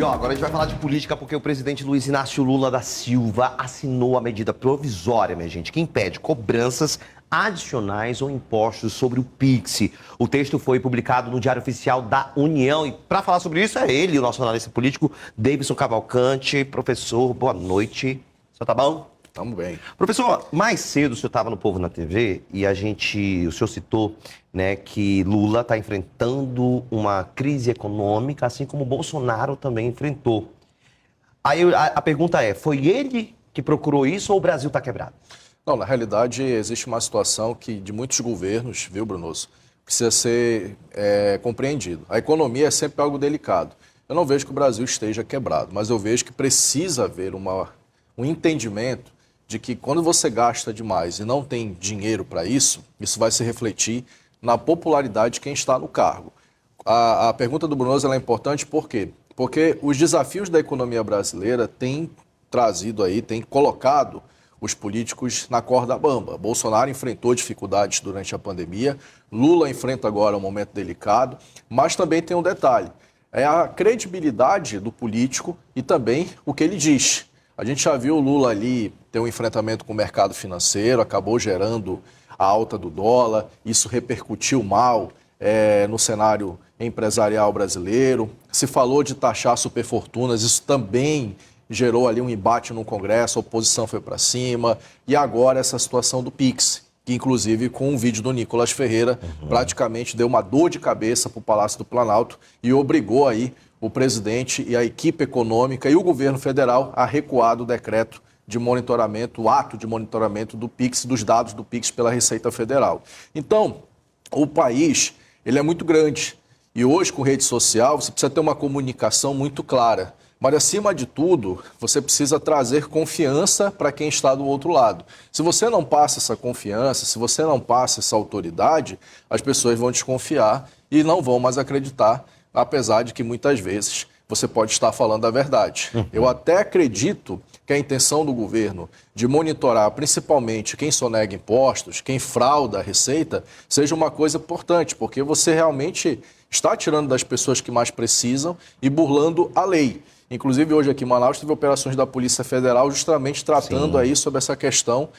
ó, agora a gente vai falar de política porque o presidente Luiz Inácio Lula da Silva assinou a medida provisória, minha gente, que impede cobranças adicionais ou impostos sobre o Pix. O texto foi publicado no Diário Oficial da União e para falar sobre isso é ele, o nosso analista político, Davidson Cavalcante. Professor, boa noite. O senhor tá bom? Estamos bem. Professor, mais cedo o senhor estava no Povo na TV e o senhor citou, né, que Lula está enfrentando uma crise econômica, assim como Bolsonaro também enfrentou. Aí a pergunta é, foi ele que procurou isso ou o Brasil está quebrado? Não, na realidade existe uma situação que de muitos governos, viu, Brunoso, precisa ser compreendido. A economia é sempre algo delicado. Eu não vejo que o Brasil esteja quebrado, mas eu vejo que precisa haver um entendimento de que quando você gasta demais e não tem dinheiro para isso, isso vai se refletir na popularidade de quem está no cargo. A pergunta do Brunoso é importante por quê? Porque os desafios da economia brasileira têm têm colocado os políticos na corda bamba. Bolsonaro enfrentou dificuldades durante a pandemia, Lula enfrenta agora um momento delicado, mas também tem um detalhe, é a credibilidade do político e também o que ele diz. A gente já viu o Lula ali ter um enfrentamento com o mercado financeiro, acabou gerando a alta do dólar, isso repercutiu mal no cenário empresarial brasileiro. Se falou de taxar superfortunas, isso também gerou ali um embate no Congresso, a oposição foi para cima. E agora essa situação do Pix, que inclusive com um vídeo do Nicolas Ferreira, praticamente deu uma dor de cabeça para o Palácio do Planalto e obrigou aí o presidente e a equipe econômica e o governo federal a recuar do decreto de monitoramento, o ato de monitoramento do Pix, dos dados do Pix pela Receita Federal. Então, o país, ele é muito grande e hoje com rede social você precisa ter uma comunicação muito clara. Mas, acima de tudo, você precisa trazer confiança para quem está do outro lado. Se você não passa essa confiança, se você não passa essa autoridade, as pessoas vão desconfiar e não vão mais acreditar, apesar de que muitas vezes você pode estar falando a verdade. Eu até acredito que a intenção do governo de monitorar principalmente quem sonega impostos, quem frauda a receita, seja uma coisa importante, porque você realmente está tirando das pessoas que mais precisam e burlando a lei. Inclusive, hoje aqui em Manaus teve operações da Polícia Federal justamente tratando aí sobre essa questão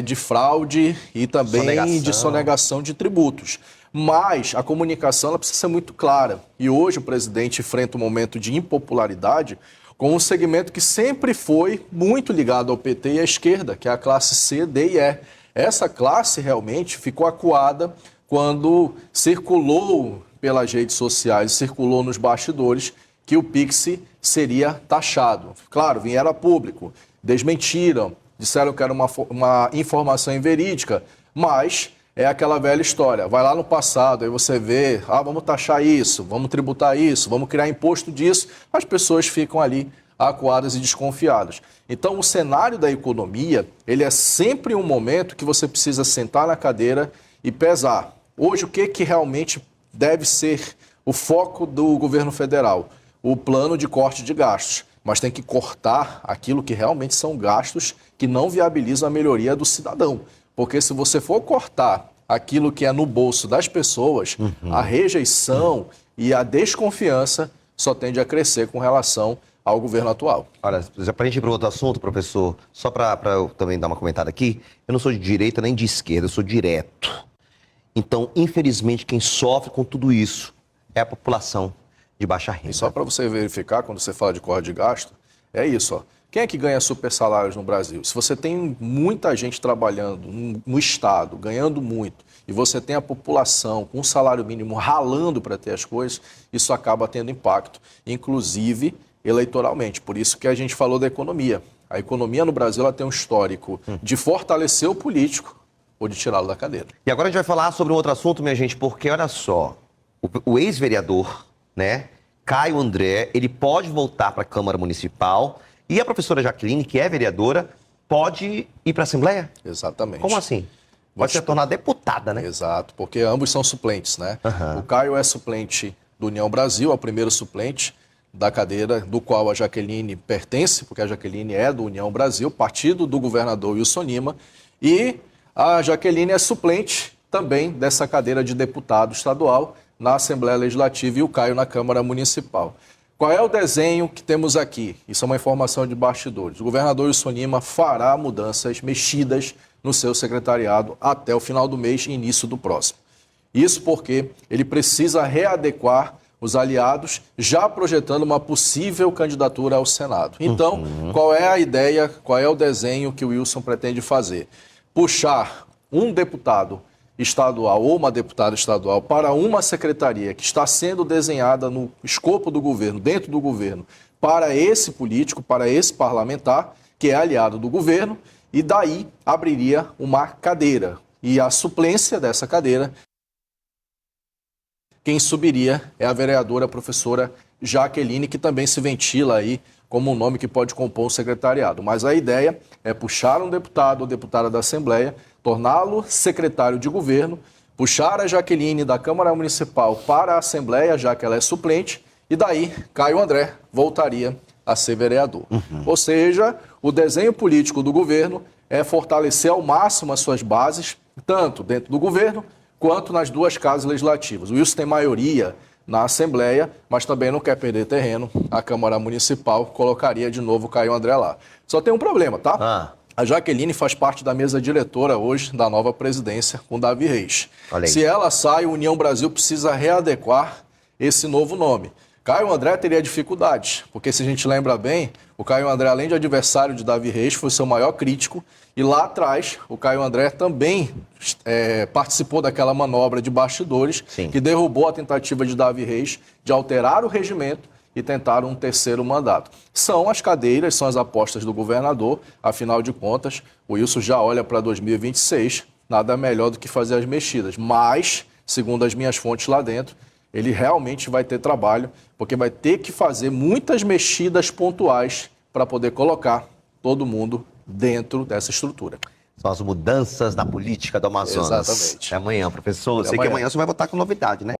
de fraude e também de sonegação de tributos. Mas a comunicação ela precisa ser muito clara. E hoje o presidente enfrenta um momento de impopularidade com um segmento que sempre foi muito ligado ao PT e à esquerda, que é a classe C, D e E. Essa classe realmente ficou acuada quando circulou pelas redes sociais, circulou nos bastidores, que o Pix seria taxado. Claro, vieram a público, desmentiram, disseram que era uma informação inverídica, mas é aquela velha história. Vai lá no passado, aí você vê, vamos taxar isso, vamos tributar isso, vamos criar imposto disso, as pessoas ficam ali acuadas e desconfiadas. Então, o cenário da economia, ele é sempre um momento que você precisa sentar na cadeira e pesar. Hoje, o que realmente deve ser o foco do governo federal? O plano de corte de gastos, mas tem que cortar aquilo que realmente são gastos que não viabilizam a melhoria do cidadão. Porque se você for cortar aquilo que é no bolso das pessoas, a rejeição e a desconfiança só tende a crescer com relação ao governo atual. Olha, já para a gente ir para outro assunto, professor, só para eu também dar uma comentada aqui, eu não sou de direita nem de esquerda, eu sou direto. Então, infelizmente, quem sofre com tudo isso é a população de baixa renda. E só para você verificar, quando você fala de corte de gasto, é isso, ó. Quem é que ganha super salários no Brasil? Se você tem muita gente trabalhando no Estado, ganhando muito, e você tem a população com um salário mínimo ralando para ter as coisas, isso acaba tendo impacto, inclusive eleitoralmente. Por isso que a gente falou da economia. A economia no Brasil ela tem um histórico de fortalecer o político ou de tirá-lo da cadeira. E agora a gente vai falar sobre um outro assunto, minha gente, porque olha só, o ex-vereador, né, Caio André, ele pode voltar para a Câmara Municipal e a professora Jaqueline, que é vereadora, pode ir para a Assembleia? Exatamente. Como assim? Pode se tornar deputada, né? Exato, porque ambos são suplentes, né? O Caio é suplente do União Brasil, é o primeiro suplente da cadeira do qual a Jaqueline pertence, porque a Jaqueline é do União Brasil, partido do governador Wilson Lima, e a Jaqueline é suplente também dessa cadeira de deputado estadual na Assembleia Legislativa e o Caio na Câmara Municipal. Qual é o desenho que temos aqui? Isso é uma informação de bastidores. O governador Wilson Lima fará mudanças, mexidas no seu secretariado até o final do mês e início do próximo. Isso porque ele precisa readequar os aliados, já projetando uma possível candidatura ao Senado. Então, qual é a ideia, qual é o desenho que o Wilson pretende fazer? Puxar um deputado estadual ou uma deputada estadual para uma secretaria que está sendo desenhada no escopo do governo, dentro do governo, para esse político, para esse parlamentar, que é aliado do governo, e daí abriria uma cadeira. E a suplência dessa cadeira, quem subiria é a vereadora professora Jaqueline, que também se ventila aí como um nome que pode compor o secretariado. Mas a ideia é puxar um deputado ou deputada da Assembleia, torná-lo secretário de governo, puxar a Jaqueline da Câmara Municipal para a Assembleia, já que ela é suplente, e daí Caio André voltaria a ser vereador. Ou seja, o desenho político do governo é fortalecer ao máximo as suas bases, tanto dentro do governo, quanto nas duas casas legislativas. O Wilson tem maioria na Assembleia, mas também não quer perder terreno. A Câmara Municipal colocaria de novo o Caio André lá. Só tem um problema, tá? A Jaqueline faz parte da mesa diretora hoje da nova presidência com Davi Reis. Se ela sai, a União Brasil precisa readequar esse novo nome. Caio André teria dificuldades, porque se a gente lembra bem, o Caio André, além de adversário de Davi Reis, foi seu maior crítico, e lá atrás o Caio André também participou daquela manobra de bastidores, que derrubou a tentativa de Davi Reis de alterar o regimento e tentar um terceiro mandato. São as cadeiras, são as apostas do governador, afinal de contas, o Wilson já olha para 2026, nada melhor do que fazer as mexidas, mas, segundo as minhas fontes lá dentro, ele realmente vai ter trabalho, porque vai ter que fazer muitas mexidas pontuais para poder colocar todo mundo dentro dessa estrutura. São as mudanças na política do Amazonas. Exatamente. Até amanhã, professor. Até Sei que amanhã. amanhã você vai votar com novidade, né?